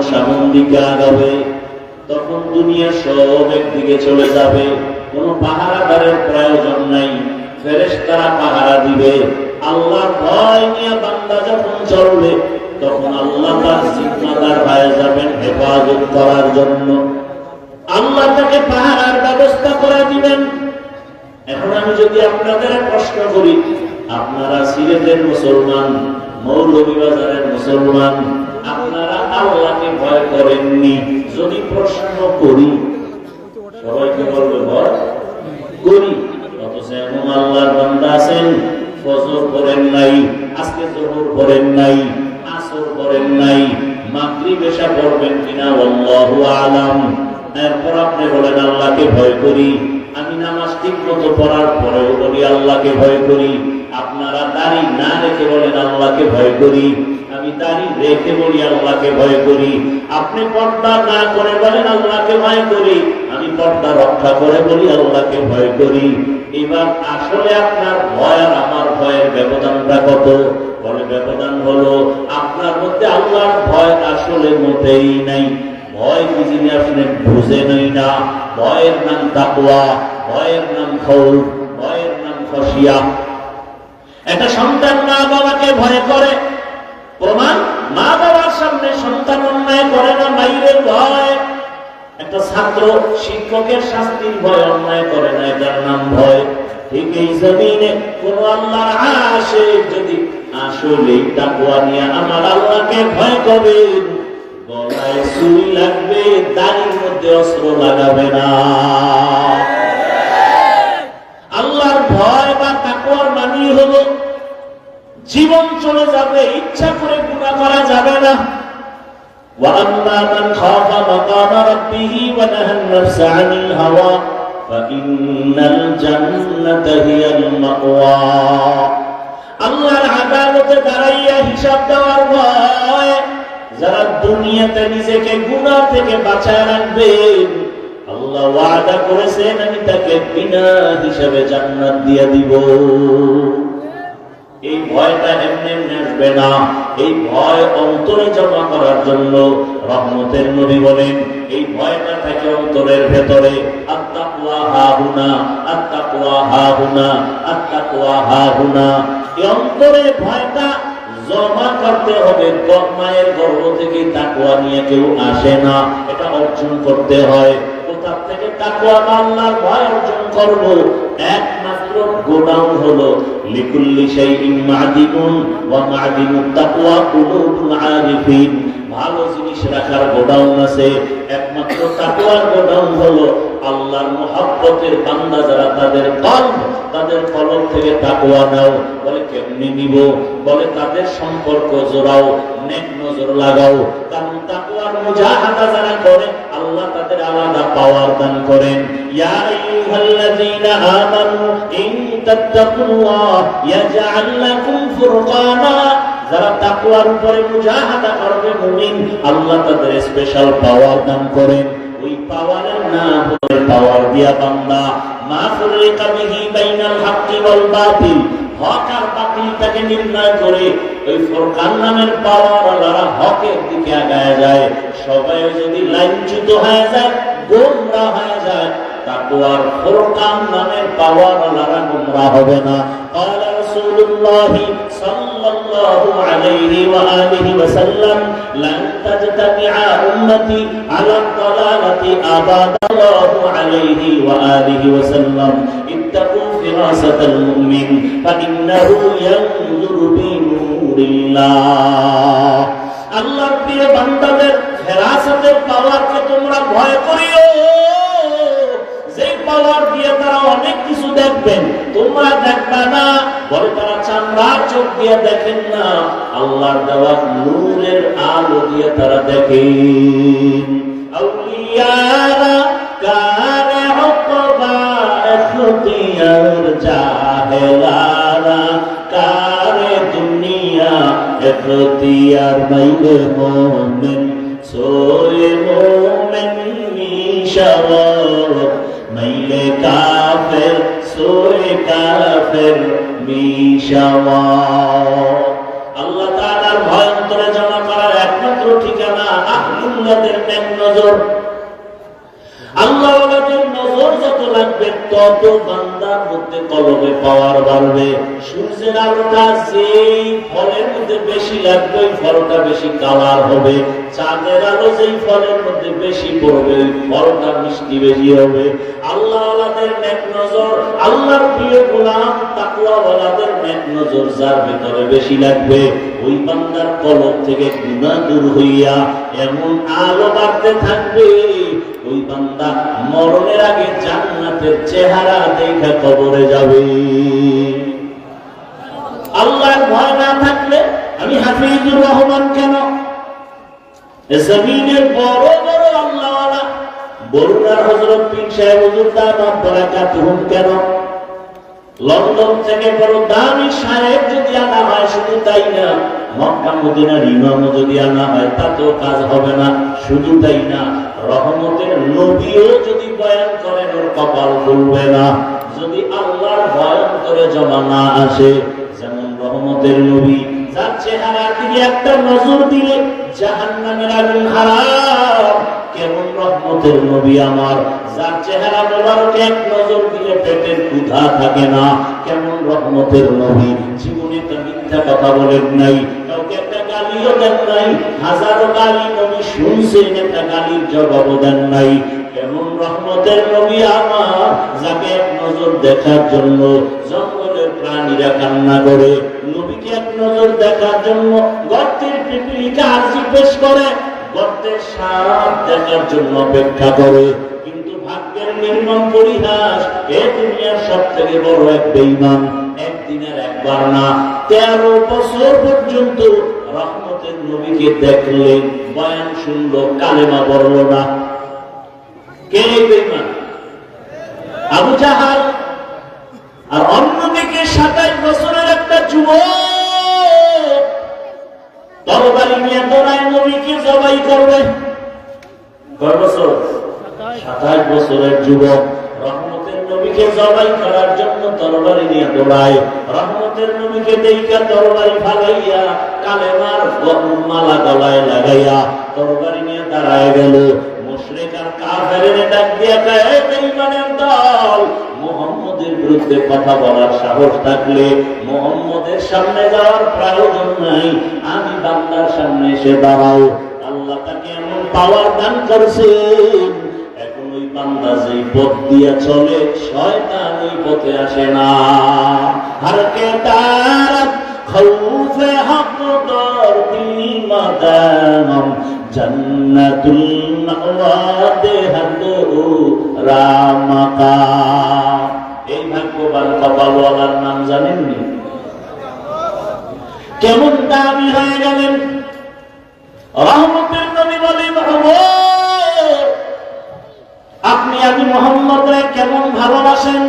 সামন দিকে আগাবে, তখন দুনিয়া সব একদিকে চলে যাবে, কোন পাহারাদারের প্রয়োজন নাই, ফেরেশতারা পাহারা দিবে। আল্লাহর ভয় নিয়ে বান্দা যখন চলবে, তখন আল্লাহ তার জিম্মাদার হয়ে যাবেন হেফাজত করার জন্য। আল্লাহ তাকে পাহারার ব্যবস্থা করে দিবেন। এখন আমি যদি আপনাদের প্রশ্ন করি, আপনারা সিলেটের মুসলমান, মৌলভীবাজারের মুসলমান, আপনারা আল্লাহকে ভয় করেননি যদি প্রশ্ন করি, সবাইকে বলবে ভয় করি। অথচ এমন আল্লাহর বান্দা আছেন, ফজর পড়েন নাই, আজকে যোহর পড়েন নাই, আসর পড়েন নাই, মাগরিব এশা পড়বেন কিনা আল্লাহু আলাম। এরপর আপনি বলেন আল্লাহকে ভয় করি। আমি নামাজ ঠিক মতো পড়ার পরেও বলি আল্লাহকে ভয় করি। আপনারা দাড়ি না রেখে বলেন আল্লাহকে ভয় করি। আমি দাড়ি রেখে বলি আল্লাহকে ভয় করি। আপনি পর্দা না করে বলেন আল্লাহকে ভয় করি। আমি পর্দা রক্ষা করে বলি আল্লাহকে ভয় করি। এবার আসলে আপনার ভয় আর আমার ভয়ের ব্যবধানটা কত? বলে ব্যবধান হলো আপনার মধ্যে আল্লাহর ভয় আসলে মোটেই নাই। ভয় কি জিনিস আপনি বুঝেনই না। ভয়ের নাম তাকওয়া, ভয়ের নাম খৌফ, ভয়ের নাম খশিয়া। একটা সন্তান মা বাবাকে ভয় করে, প্রমাণ মা বাবার সামনে সন্তান অন্যায় করে না, মাইরের ভয়। একটা ছাত্র শিক্ষকের শাস্তির ভয় অন্যায় করে না, এটার নাম ভয়। ঠিক এই জমিনে কোন আল্লাহর আশিক যদি আসলে তাকওয়া নিয়ে আমার আল্লাহকে ভয় করে, গলায় ছুরি লাগবে, দাড়ির মধ্যে অস্ত্র লাগাবে না। আল্লাহর ভয় বা তাকওয়ার মানে হলো জীবন চলে যাবে, ইচ্ছা করে গুনাহ করা যাবে না। وَأَمَّا مَنْ خَافَ مَقَامَ رَبِّهِ وَنَهَى النَّفْسَ عَنِ الْهَوَى فَإِنَّ الْجَنَّةَ هِيَ الْمَأْوَى। আল্লাহর আদালতে দাঁড়াইয়া হিসাব দেওয়ার ভয় যারা দুনিয়াতে নিজেকে গুনাহ থেকে বাঁচায় রাখবেন, আল্লাহ ওয়াদা করেছেন আমি তাকে বিনা হিসাবে জান্নাত দিয়ে দিব। এই ভয়টা এমনি এমনি আসবে না। এই ভয় অন্তরে জমা করার জন্য রহমতের নবী বলেন এই ভয়টা থাকে অন্তরের ভেতরে। আত্তাকওয়া হাহুনা, আত্তাকওয়া হাহুনা, আত্তাকওয়া হাহুনা। এই অন্তরে ভয়টা জমা করতে হবে। মায়ের গর্ভ থেকে তাকওয়া নিয়ে কেউ আসে না, এটা অর্জন করতে হয়। কোথা থেকে তাকওয়া বা আল্লাহর ভয় অর্জন করব? একমাত্র গোডাউন হলো লিকুল্লি শাইইন মাদিনুন ওয়া মাদিনুত তাকওয়া কুলুবুল আরিফিন। ভালো জিনিস রাখার গোডাউন আছে, একমাত্র তাকওয়ার গোডাউন হলো আল্লাহর মুহাব্বতের বান্দা যারা তাদের কলব, তাদের কলব থেকে তাকওয়া নাও। বলে কেমনি নিব? বলে তাদের সম্পর্ক জোড়াও, নেক নজর লাগাও। কারণ তাকওয়ার মুজাহাদা যারা করে আল্লাহ তাদের আলাদা পাওয়ার দান করেন। ইয়া আইয়ুহাল্লাযীনা আমানু ইন তাত্তাকুল্লাহ ইয়াজআল লাকুম ফুরকানা। যারা তাকওয়ার উপরে মুজাহাদা করবে মুমিন, আল্লাহ তাদের স্পেশাল পাওয়ার দান করেন। ওই পাওয়ারের নাম হলো পাওয়ার দিয়া বান্দা মা ফুররিকা বিহি বাইনাল হাক্কি ওয়াল বাতিল। হক আর বাতিলটাকে নির্ণয় করে ওই ফুরকান নামের পাওয়ার আল্লাহর হকের দিকে আগায় যায়। সবাই যদি লাইনচ্যুত হয়ে যায়, গোমরাহ হয়ে যায়, তাকওয়ার ফুরকান নামের পাওয়ার আল্লাহর গোমরাহ হবে না। قال رسول الله صلى الله عليه وآله وسلم لن تجتمع أمتي على الضلالة أبدا الله عليه وآله وسلم اتقوا فراسة المؤمن فإنه ينظر بنور الله। আল্লাহর প্রিয় বান্দাদের ফেরাসতের পাওয়ারকে তোমরা ভয় করিও। যে পাওয়ার দিয়ে তারা অনেক কিছু দেখবেন, তোমরা দেখবা না। বলে তারা চামড়ার চোখ দিয়ে দেখেন না, আল্লাহর দেওয়া নূরের আলো দিয়ে তারা দেখেন। আউলিয়ারা কারে উকবা ইখতিয়ার, জাহেলারা কারে দুনিয়া ইখতিয়ার। মাইলে মুমিন সোয়ে মুমিন মিশাওয়াত, মাইলে কাফের সোয়ে কাফের মিশাওয়াত। আল্লাহ তাআলার ভয় অন্তরে জমা করার একমাত্র ঠিকানা আহলুল ওয়ালাদের নেক নজর। আল্লাহ ওয়ালাদের নজর যত লাগবে তত বান্দার মধ্যে কলবে পাওয়ার বাড়বে। সূর্যের আলোটা যেই ফলের মধ্যে বেশি লাগবে ওই ফলটা বেশি কালার হবে। চাঁদের আলো যেই ফলের মধ্যে বেশি পড়বে ওই ফলটা মিষ্টি বেশি হবে। আল্লাহ ওয়ালাদের নেক নজর, আল্লাহর প্রিয় গোলাম তাকওয়া ওয়ালাদের নেক নজর যার ভিতরে বেশি লাগবে ওই বান্দার কলব থেকে গুনাহ দূর হইয়া এমন আলো বাড়তে থাকবে ওই বান্দা মরণের আগে জান্নাতের চেহারা দেখে কবরে যাবে। আল্লাহর ভয় না থাকলে আমি হাফিজুর রহমান কেন, জমিনের বড় বড় আল্লাহওয়ালা বরুণার হযরত পীর সাহেব হুজুর দামাত বারাকাতুহুম কেন, লন্ডন থেকে বড় দামি সাহেব যদি আনা হয় শুধু তাই না, মক্কা মদিনার ইমামও যদি আনা হয় তাতেও কাজ হবে না। শুধু তাই না, রহমতের নবীও যদি বয়ান করেন ওর কপাল খুলবে না যদি আল্লাহর বয়ান করে জমা না আসে। যেমন রহমতের নবী যার চেহারা দিকে একটা নজর দিলে জাহান্নামের আগুন হারাম, কেমন রহমতের নবী আমার যার চেহারা মোবারকে এক নজর দিলে পেটের ক্ষুধা থাকে না। কেমন রহমতের নবী জীবনে তো মিথ্যা কথা বলেন নাই, কাউকে একটা গালিও দেন নাই, হাজারো গালি নবী শুনছেন একটা গালির জবাবও দেন নাই। কেমন রহমতের নবী আমার যাকে এক নজর দেখার জন্য জঙ্গলের প্রাণীরা কান্না করে, নবীকে এক নজর দেখার জন্য গর্তের পিপিলিকা আরজি পেশ করে, গর্তের সাপ দেখার জন্য অপেক্ষা করে। কিন্তু ভাগ্যের নির্মম পরিহাস, এ দুনিয়ার সব থেকে বড় এক বেঈমান একদিনের একবার না 13 বছর পর্যন্ত রহমতের নবীকে দেখলেন, বয়ান শুনলো, কালেমা পড়ল না। কে বেঈমান? আবু জাহাল। আর অন্যদিকে 27 বছরের একটা যুবক তরবারি নিয়ে দৌড়ায় নবীকে জবাই করবে। কয় বছর? 27 বছরের যুবক রহমতের নবীকে জবাই করার জন্য তরবারি নিয়ে দৌড়ায়। রহমতের নবীকে দেইখা তরবারি ফালাইয়া কালেমার মালা গলায় লাগাইয়া তরবারি নিয়ে দাঁড়ায় গেল। মুশরিক আর কাফেরের ডাক দিয়া কয়, হে বেঈমানের দল, মুহাম্মদের বিরুদ্ধে কথা বলার সাহস থাকলে মুহাম্মদের সামনে যাওয়ার প্রয়োজন নাই, আমি বান্দার সামনে এসে দাঁড়াও। আল্লাহ তাকে এমন পাওয়ার দান করছেন, এখন ওই বান্দা যেই পথ দিয়া চলে শয়তান ওই পথে আসে না। হর কে তার খৌফে হক দর দিল মাদাম জান্নাতুল মাওয়া দেহতো রামাকা। এই ভাগ্যবান কপালওয়ালার নাম জানেননি? কেমন দামি হয়ে গেলেন। রহমতের নবী বলেন, আপনি আমি মুহাম্মদকে কেমন ভালোবাসেন?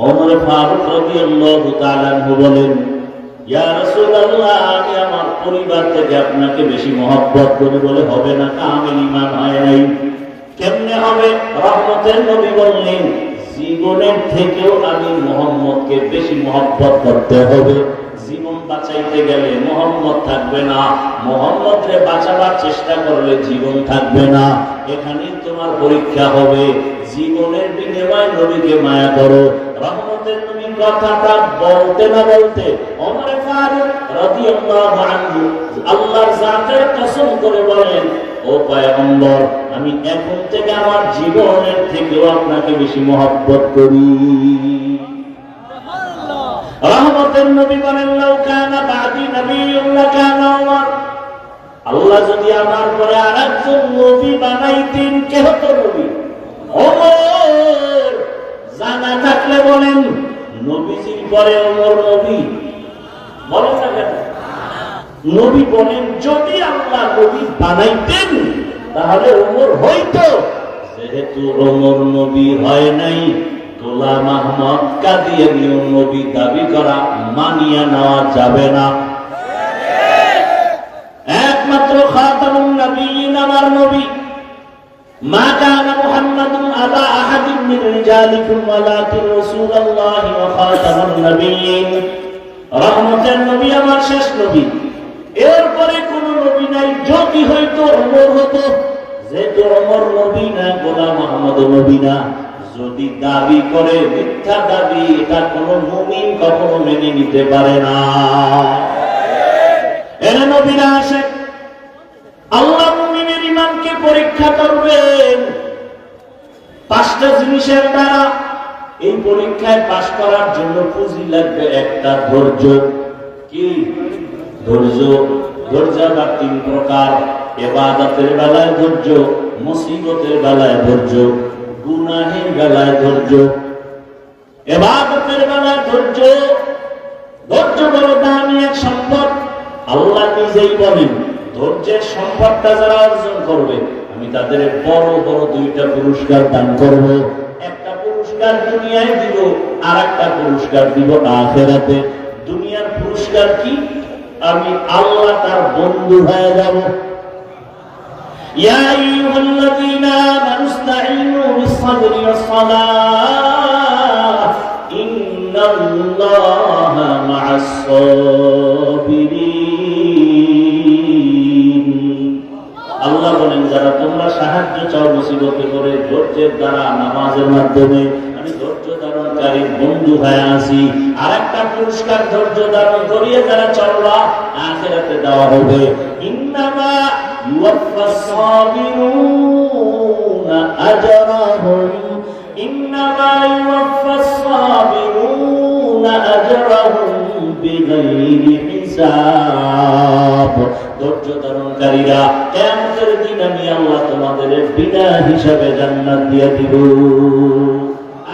ওমর ফারুক রাদিয়াল্লাহু তাআলা আনহু বলেন, ইয়া রাসূলুল্লাহ, আমি আমার পরিবার থেকে আপনাকে বেশি মহব্বত করি। বলে হবে না, কামিল ঈমান হয় নাই। কেমনে হবে? রহমতের নবী বললেন, জীবনের থেকেও আমি মুহাম্মদকে বেশি মহব্বত করতে হবে। জীবন বাঁচাইতে গেলে মুহাম্মদ থাকবে না, মুহাম্মদকে বাঁচাবার চেষ্টা করলে জীবন থাকবে না। এখানেই তোমার পরীক্ষা হবে। জীবনের বিনিময়ে নবীকে মায়া করো। রহমতের নবী কথাটা বলতে না বলতে ওমর ফারুক রাদিয়াল্লাহু আনহু আল্লাহর জাতের কসম করে বলেন, ও পয়গম্বর, আমি এখন থেকে আমার জীবনের থেকেও আপনাকে বেশি মহব্বত করি। রহমতের নবী বলেন, লাউ কানা বাদি নবিয়্যুন লাকানা ওমর, আল্লাহ যদি আমার পরে আরেকজন নবী বানাইতেন, কে হতো নবী? ওমর। জানা থাকলে বলেন, নবীজির পরে ওমর নবী? বলেন না কেন? নবী বলেন, যদি আল্লাহ নবী বানাইতেন তাহলে ওমর হইতো। যেহেতু ওমর নবী হয় নাই, গোলাম আহমদ কাদিয়ানী নবী দাবি করা মানিয়া নেওয়া যাবে না। একমাত্র খাতামুন নবিয়্যিন আমার নবী। মা কানা মুহাম্মাদুন আবা আহাদিন মিন রিজালিকুম ওয়ালাকিন রাসূলুল্লাহি ওয়া খাতামুন নবিয়্যিন। রহমতের নবী আমার শেষ নবী, এরপরে কোন নবী নাই। যদি হয়তো ওমর তো নবী না। যদি দাবি করে মিথ্যা দাবি, এটা কোনো মুমিন কখনো মেনে নিতে পারে না। এরা নবীরা আসে, আল্লাহ মুমিনের ঈমানকে পরীক্ষা করবেন 5টা জিনিসের দ্বারা। এই পরীক্ষায় পাস করার জন্য পুঁজি লাগবে একটা, ধৈর্য। কি ধৈর্য? ধৈর্য আবার 3 প্রকার। ইবাদতের বেলায় ধৈর্য, মুসিবতের বেলায় ধৈর্য, গুনাহের বেলায় ধৈর্য। ইবাদতের বেলায় ধৈর্য, ধৈর্য বড় দামি এক সম্পদ। আল্লাহ নিজেই বলেন, ধৈর্যের সম্পদটা যারা অর্জন করবে আমি তাদের বড় বড় 2টা পুরস্কার দান করব। একটা পুরস্কার দুনিয়ায় দিব, আর একটা পুরস্কার দিব আখিরাতে। দুনিয়ার পুরস্কার কি? আমি আল্লাহ তার বন্ধু হয়ে যাব। ইয়া আইয়ুহাল্লাযীনা আমানু ইসতাঈনু বিস-সাবরি ওয়াস-সালাহ ইন্নাল্লাহা মা'আস-সাবিরিন। আল্লাহ বলেন, যারা তোমরা সাহায্য চাও মুসিবতে করে, ধৈর্যের দ্বারা নামাজের মাধ্যমে আমি ধৈর্য ধারণকারী বন্ধু হয়ে আছি। আর একটা পুরস্কার ধৈর্য ধারণ করিয়ে যারা চলবা আখিরাতে দেওয়া হবে। ইন্নামা ইউওয়াফাস সাবিরুনা আজরাহুম, ইন্নামা ইউওয়াফাস সাবিরুনা আজরাহুম বিগাইরি হিসাব। ধৈর্য ধারণকারীরা কিয়ামতের দিন আমি আল্লাহ তোমাদের বিনা হিসাবে জান্নাত দিয়ে দিব।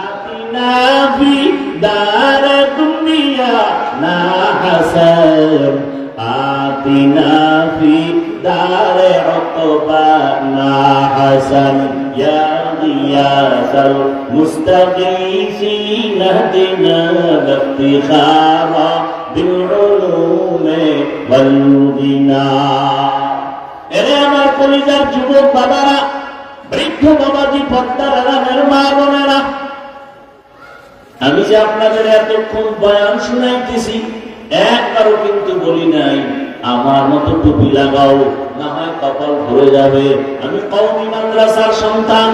আতিনা ফি দার দুনিয়া না হাসান, আতিনা ফি দার উকবা না হাসান, ইয়া গিয়াসাল মুস্তাগীসিন ইহদিনা বিফতিখারা বিল-উলুমি ওয়াল-গিনা। এরে আমার কলিজার যুবক বাবারা, বৃদ্ধ বাবাজি, পর্দার আড়ালের মা বোনেরা, আমি যে আপনাদের এতক্ষণ বয়ান শুনাইতেছি একবারও কিন্তু বলি নাই আমার মতো টুপি লাগাও, না হয় কপাল ভরে যাবে। আমি কওমি মাদ্রাসার সন্তান,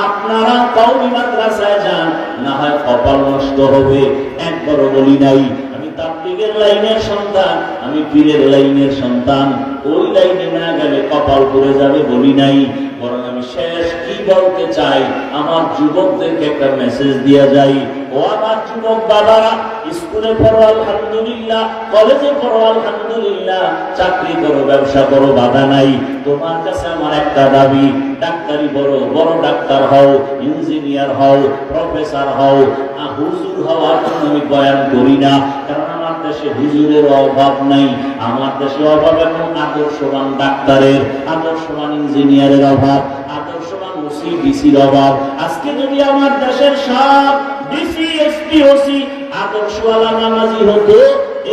আপনারা কওমি মাদ্রাসায় যান, না হয় কপাল নষ্ট হবে। একবারও বলি নাই আমি তাবলীগের লাইনের সন্তান, আমি পীরের লাইনের সন্তান, ওই লাইনে না গেলে কপাল ভরে যাবে বলি নাই। বরং আমি শেষ কি বলতে চাই, আমার যুবকদেরকে একটা মেসেজ দিয়ে যাই। ও আমার যুবক বাবারা, স্কুলে পড়ো আলহামদুলিল্লাহ, কলেজে পড়ো আলহামদুলিল্লাহ, চাকরি করো, ব্যবসা করো, বাধা নাই। তোমার কাছে আমার একটা দাবি, ডাক্তারি বড় বড় ডাক্তার হও, ইঞ্জিনিয়ার হও, প্রফেসর হও। হুজুর হওয়ার জন্য আমি বয়ান করি না, কারণ আমার দেশে হুজুরের অভাব নাই। আমার দেশে অভাব এখন আদর্শবান ডাক্তারের, আদর্শবান ইঞ্জিনিয়ারের অভাব, আদর্শবান ওসি ডিসির অভাব। আজকে যদি আমার দেশের সব ডিসি এসপি ওসি আদর্শওয়ালা নামাজি হতো,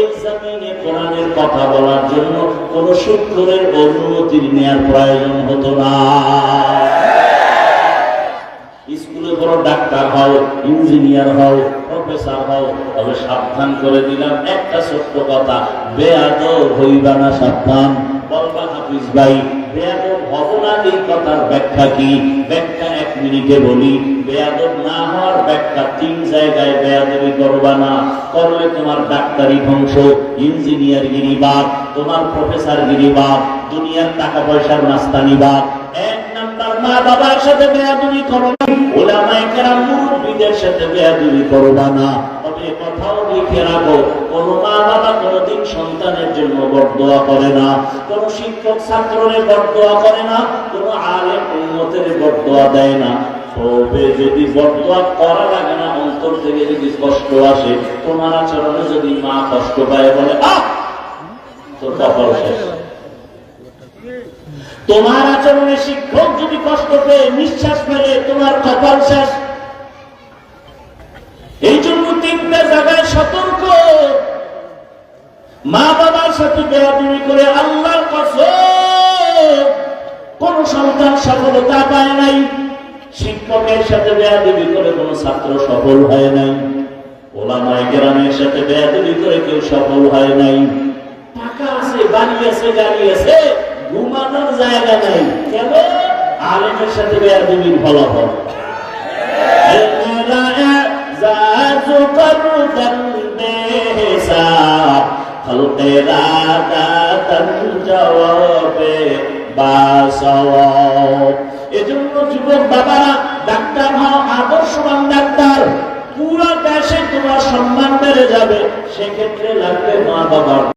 এই জমিনে কোরআনের কথা বলার জন্য কোন শুক্রের অনুমতি নেওয়ার প্রয়োজন হতো না। স্কুলে বড় ডাক্তার হও, ইঞ্জিনিয়ার হও, প্রফেসর হও, তবে সাবধান করে দিলাম একটা ছোট্ট কথা, বেয়াদব হইবা না, সাবধান। বলবা হাফিজ ভাই বেয়াদব হব না, এই কথার ব্যাখ্যা কি? ব্যাখ্যা 1 মিনিটে বলি। বেয়াদব না হওয়ার ব্যাখ্যা 3 জায়গায়। বেয়াদবি করবা না, করলে তোমার ডাক্তারি ধ্বংস, ইঞ্জিনিয়ার গিরিবাদ, তোমার প্রফেসর গিরিবাদ, দুনিয়ার টাকা পয়সার মাস্তানি বাদ। 1 নাম্বার, মা বাবার সাথে বেয়াদবি করবা, উলামায়ে কেরাম মুরব্বিদের সাথে বেয়াদবি করবা না। তবে কথাও লিখে রাখো, কোন মা বাবা কোনদিন সন্তানের জন্য বদদোয়া করে না, কোন শিক্ষক ছাত্রের বদদোয়া করে না, কোন আলেম উম্মতের বদদোয়া দেয় না। তবে যদি বদদোয়া করা লাগে না, অন্তর থেকে যদি কষ্ট আসে, তোমার আচরণে যদি মা কষ্ট পায়, বলে আহ তোর কপাল শেষ। তোমার আচরণে শিক্ষক যদি কষ্ট পেয়ে নিঃশ্বাস ফেলে, তোমার কপাল শেষ। এই জন্য 3টা জায়গায় সতর্ক। মা বাবার সাথে বেয়াদবি করে আল্লাহর কসম কোন সন্তান সফলতা পায় নাই। শিক্ষকের সাথে বেয়াদবি করে কোন ছাত্র সফল হয় নাই। ওলামায়ে কেরামের সাথে বেয়াদবি করে কেউ সফল হয় নাই। টাকা আছে, বাড়ি আছে, গাড়ি আছে, ঘুমানোর জায়গা নাই। কেন? আলেমের সাথে বেয়াদবির ফলাফল। করদান বেহিসাব খলকেরা দাতান জওয়াবে বাসওয়াব। এজন্য যুবক বাবারা, ডাক্তার হও, আদর্শবান ডাক্তার, পুরো দেশে তোমার সম্মান বেড়ে যাবে। সেক্ষেত্রে লাগবে মা বাবার